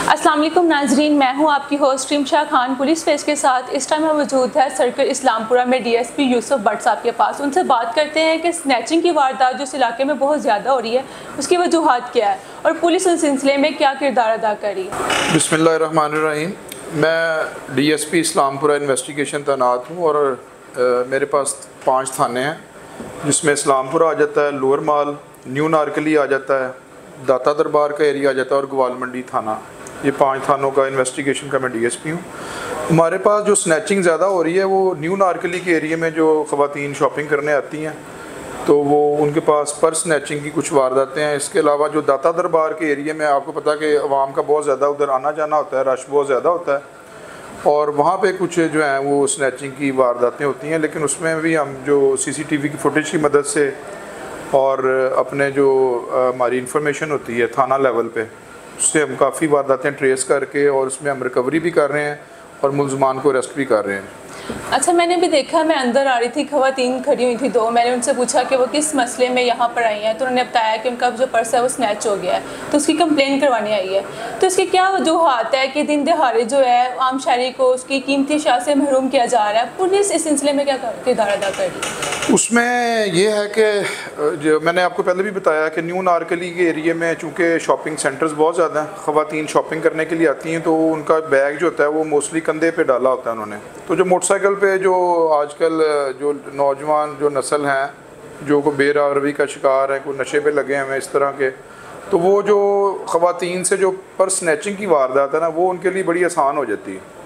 अस्सलाम वालेकुम नाजरीन, मैं हूं आपकी host Rimsha Khan. Police face के साथ इस टाइम मौजूद है सर्कल इस्लामपुरा में डीएसपी यूसुफ भट्ट साहब के पास। उनसे बात करते हैं कि स्नैचिंग की वारदात जो इस इलाके में बहुत ज़्यादा हो रही है उसकी वजूहात क्या है और पुलिस उस सिलसिले में क्या किरदार अदा कर रही है। बिस्मिल्लाहिर्रहमानिर्रहीम। मैं डीएसपी इस्लामपुरा इन्वेस्टिगेशन तैनात हूँ और मेरे पास 5 थाने हैं जिसमें इस्लामपुरा आ जाता है, लोअर माल, न्यू नारकली आ जाता है, दाता दरबार का एरिया आ जाता है और ग्वाल मंडी थाना। ये 5 थानों का इन्वेस्टिगेशन का मैं डीएसपी हूँ। हमारे पास जो स्नैचिंग ज़्यादा हो रही है वो न्यू नारकली के एरिया में जो ख़वातीन शॉपिंग करने आती हैं तो वो उनके पास पर्स स्नैचिंग की कुछ वारदातें हैं। इसके अलावा जो दाता दरबार के एरिया में आपको पता है कि अवाम का बहुत ज़्यादा उधर आना जाना होता है, रश बहुत ज़्यादा होता है और वहाँ पे कुछ जो हैं वो स्नैचिंग की वारदातें होती हैं। लेकिन उसमें भी हम जो सीसीटीवी की फुटेज की मदद से और अपने जो हमारी इंफॉर्मेशन होती है थाना लेवल पे, उससे हम काफ़ी वारदातें ट्रेस करके और उसमें हम रिकवरी भी कर रहे हैं और मुलजमान को अरेस्ट भी कर रहे हैं। अच्छा, मैंने भी देखा, मैं अंदर आ रही थी, ख़वातीन खड़ी हुई थी 2। मैंने उनसे पूछा कि वो किस मसले में यहाँ पर आई हैं तो उन्होंने बताया कि उनका जो पर्स है वो स्नैच हो गया है तो उसकी कंप्लेन करवाने आई है। तो इसकी क्या वजूहात है कि दिन दहाड़े जो है आम शहरी को उसकी कीमती अशिया से महरूम किया जा रहा है? पुलिस इस सिलसिले में क्या किरदार अदा कर रही है? उसमें ये है कि जो मैंने आपको पहले भी बताया कि न्यू नारकली के एरिया में चूँकि शॉपिंग सेंटर्स बहुत ज़्यादा हैं, ख़वातीन शॉपिंग करने के लिए आती हैं तो उनका बैग जो होता है वो मोस्टली कंधे पे डाला होता है उन्होंने। तो जो मोटरसाइकिल पे जो आजकल जो नौजवान जो नस्ल हैं जो को बेरारवी का शिकार है, कोई नशे पे लगे हैं इस तरह के, तो वो जो ख़वातीन से जो पर्स स्नैचिंग की वारदात है ना वो उनके लिए बड़ी आसान हो जाती है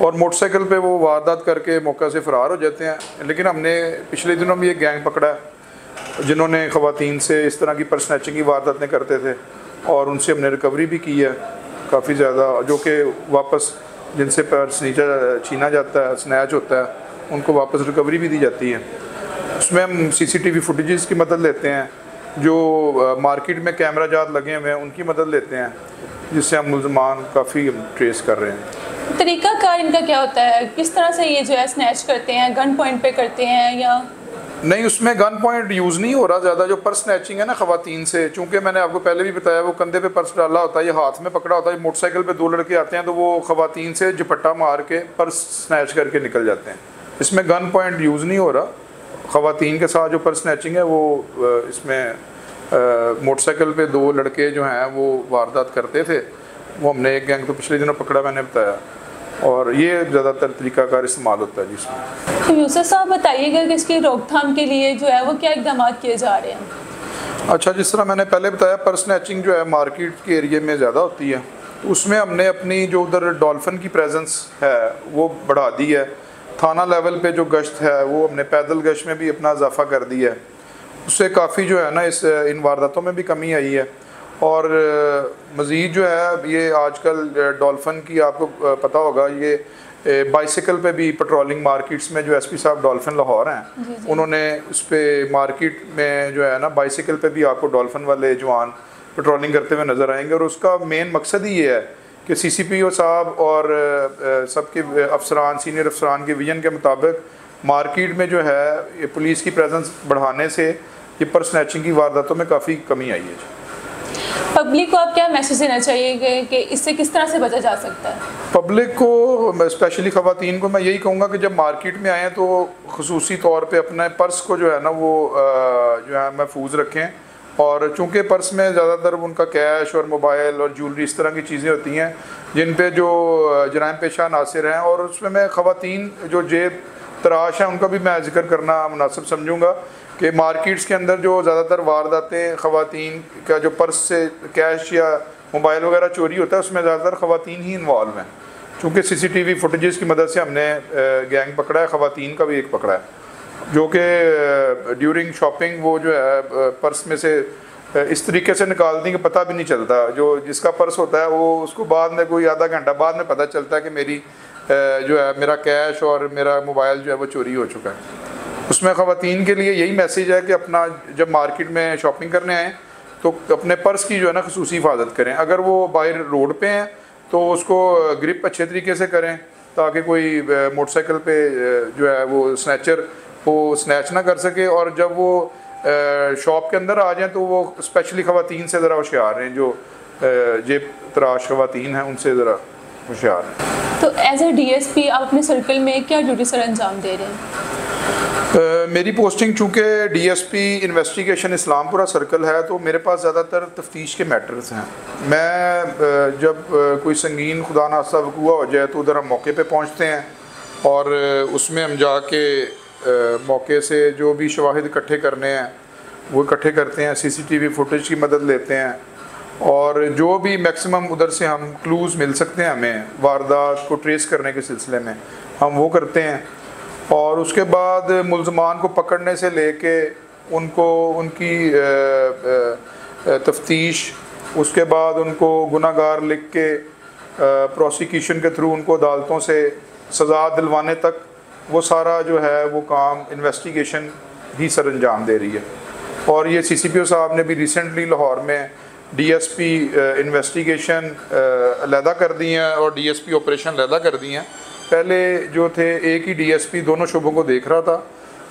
और मोटरसाइकिल पे वो वारदात करके मौका से फ़रार हो जाते हैं। लेकिन हमने पिछले दिनों में ये गैंग पकड़ा है जिन्होंने ख़वातीन से इस तरह की पर्स स्नैचिंग की वारदातें करते थे और उनसे हमने रिकवरी भी की है काफ़ी ज़्यादा, जो कि वापस जिनसे पर्स नीचे छीना जाता है, स्नैच होता है, उनको वापस रिकवरी भी दी जाती है। उसमें हम सीसीटीवी फुटेजेस की मदद लेते हैं, जो मार्केट में कैमरा जात लगे हुए हैं उनकी मदद लेते हैं, जिससे हम मुलजमान काफ़ी ट्रेस कर रहे हैं। तरीका कार इनका क्या होता है? किस तरह से ये जो है स्नैच करते हैं? गन पॉइंट पे करते हैं या नहीं? उसमें गन पॉइंट यूज़ नहीं हो रहा ज़्यादा। जो पर्स स्नैचिंग है ना ख़वातीन से, चूँकि मैंने आपको पहले भी बताया वो कंधे पे पर्स डाला होता है, ये हाथ में पकड़ा होता है। मोटरसाइकिल पे 2 लड़के आते हैं तो वो ख़वातीन से झपट्टा मार के पर्स स्नैच करके निकल जाते हैं। इसमें गन पॉइंट यूज़ नहीं हो रहा। ख़वातीन के साथ जो पर्स स्नैचिंग है वो इसमें मोटरसाइकिल पे 2 लड़के जो हैं वो वारदात करते थे। वो हमने एक गैंग तो पिछले दिनों पकड़ा, मैंने बताया, और ये ज़्यादातर तरीक़ाकार इस्तेमाल होता है जिसमें। तो यूसुफ साहब बताइएगा कि इसकी रोकथाम के लिए जो है वो क्या इक़दाम किए जा रहे हैं? अच्छा, जिस तरह मैंने पहले बताया पर्स स्नैचिंग जो है मार्केट के एरिया में ज़्यादा होती है, उसमें हमने अपनी जो उधर डॉल्फिन की प्रेजेंस है वो बढ़ा दी है। थाना लेवल पे जो गश्त है वो हमने पैदल गश्त में भी अपना इजाफा कर दिया है। उससे काफ़ी जो है ना इन वारदातों में भी कमी आई है। और मज़ीद जो है ये आजकल डॉल्फिन की आपको पता होगा, ये बाइसिकल पे भी पेट्रोलिंग मार्केट्स में जो एसपी साहब डॉल्फिन लाहौर हैं उन्होंने उस पर मार्केट में जो है ना बाइसिकल पे भी आपको डॉल्फिन वाले जवान पेट्रोलिंग करते हुए नज़र आएंगे। और उसका मेन मकसद ही ये है कि सीसीपीओ साहब और सबके अफसरान, सीनियर अफसरान के विजन के मुताबिक मार्केट में जो है ये पुलिस की प्रेजेंस बढ़ाने से ये पर्स स्नैचिंग की वारदातों में काफ़ी कमी आई है। पब्लिक को आप क्या मैसेज देना चाहिए कि इससे किस तरह से बचा जा सकता है? पब्लिक को, स्पेशली ख़वातीन को, मैं यही कहूँगा कि जब मार्केट में आएँ तो ख़ुसूसी तौर पे अपने पर्स को जो है ना वो जो है महफूज रखें। और चूँकि पर्स में ज़्यादातर उनका कैश और मोबाइल और ज्वेलरी इस तरह की चीज़ें होती हैं जिन पे जो जराइम पेशा नासिर हैं, और उसमें मैं ख़वातीन जो जेब तराश हैं उनका भी मैं जिक्र करना मुनासिब समझूँगा कि मार्केट्स के अंदर जो ज़्यादातर वारदातें ख़वातीन का जो पर्स से कैश या मोबाइल वगैरह चोरी होता है उसमें ज़्यादातर ख़वातीन ही इन्वॉल्व हैं। चूँकि सीसीटीवी फुटेजेस की मदद से हमने गैंग पकड़ा है, ख़वातीन का भी एक पकड़ा है, जो कि ड्यूरिंग शॉपिंग वो जो है पर्स में से इस तरीके से निकालती हैं कि पता भी नहीं चलता। जो जिसका पर्स होता है वो उसको बाद में कोई आधा घंटा बाद में पता चलता है कि मेरी जो है मेरा कैश और मेरा मोबाइल जो है वो चोरी हो चुका है। उसमें ख़वातीन के लिए यही मैसेज है कि अपना जब मार्केट में शॉपिंग करने आएँ तो अपने पर्स की जो है ना ख़ुसूसी हिफाजत करें। अगर वो बाहर रोड पे हैं तो उसको ग्रिप अच्छे तरीके से करें ताकि कोई मोटरसाइकिल पे जो है वो स्नैचर वो स्नैच ना कर सके। और जब वो शॉप के अंदर आ जाएँ तो वो स्पेशली ख़वातीन से ज़रा होशियार रहें जो जेब तराश ख़वातीन हैं उनसे ज़रा होशियार हैं। तो एज ए DSP आप अपने सर्कल में क्या ड्यूटी सर अंजाम दे रहे हैं? मेरी पोस्टिंग चूँकि DSP इन्वेस्टिगेशन इस्लामपुरा सर्कल है, तो मेरे पास ज़्यादातर तफ्तीश के मैटर्स हैं। मैं जब कोई संगीन खुदा ना खास्ता वक़ूआ हो जाए तो उधर हम मौके पे पहुँचते हैं और उसमें हम जाके मौके से जो भी शवाहिद इकट्ठे करने हैं वो इकट्ठे करते हैं, CCTV फुटेज की मदद लेते हैं और जो भी मैक्सिमम उधर से हम क्लूज़ मिल सकते हैं हमें वारदात को ट्रेस करने के सिलसिले में हम वो करते हैं। और उसके बाद मुल्ज़मान को पकड़ने से लेके उनको उनकी तफ्तीश, उसके बाद उनको गुनाहगार लिख के प्रोसिक्यूशन के थ्रू उनको अदालतों से सज़ा दिलवाने तक वो सारा जो है वो काम इन्वेस्टिगेशन ही सर अंजाम दे रही है। और ये CCPO साहब ने भी रिसेंटली लाहौर में DSP इन्वेस्टिगेशन अलहदा कर दी हैं और DSP ऑपरेशन अलहदा कर दी हैं। पहले जो थे एक ही DSP दोनों शुबों को देख रहा था,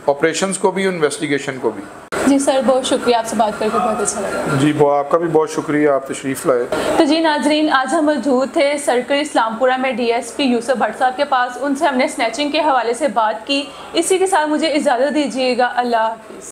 ऑपरेशंस को भी इन्वेस्टिगेशन को भी। जी सर, बहुत शुक्रिया, आपसे बात करके बहुत अच्छा लगा। जी आपका भी बहुत शुक्रिया, आप तशरीफ़ लाए। तो जी नाजरीन, आज हम मौजूद थे सर्कल इस्लामपुरा में DSP यूसुफ भट्ट साहब के पास। उनसे हमने स्नैचिंग के हवाले से बात की। इसी के साथ मुझे इजाज़त दीजिएगा। अल्लाह हाफिज़।